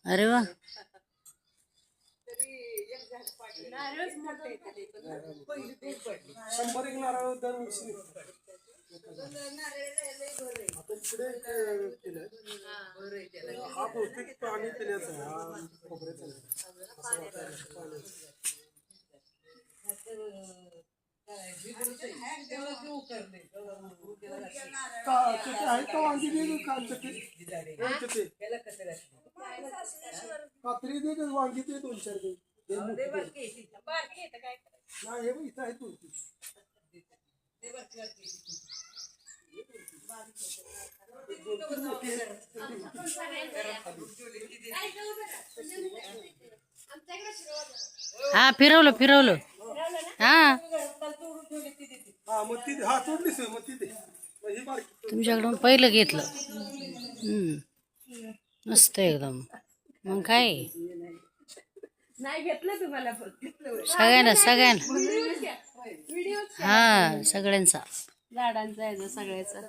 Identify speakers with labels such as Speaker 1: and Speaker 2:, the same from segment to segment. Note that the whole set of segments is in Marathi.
Speaker 1: अरे वा.
Speaker 2: शंभर एक नारळ दरवर्षी आता इकडे केलं हा बहुतेक पाणी पिण्याचा आहे, हा खोबऱ्याचा नाही. आहे का वांगी दे का कात्री दे वांगी दे 2-4 दे नाही हे इथं आहे तू
Speaker 1: हा फिरवलं फिरवलं. हा
Speaker 2: मग ती हा तोडलीस मग ती दे
Speaker 1: तुमच्याकडून पहिलं घेतलं. मस्त एकदम. मग काय
Speaker 3: नाही घेतलं तुम्हाला
Speaker 1: सगळ्यांना सगळ्यांना हा सगळ्यांचा
Speaker 3: झाडांचा आहे सगळ्याचा.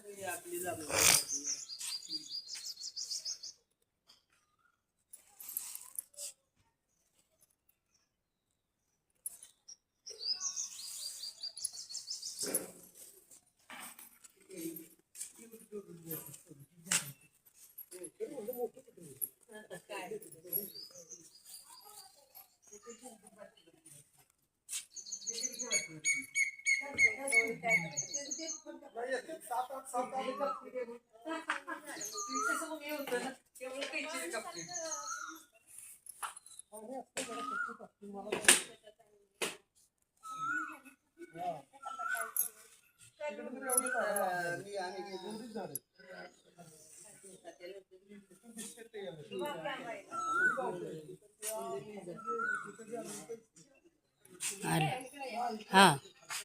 Speaker 1: आलं. हा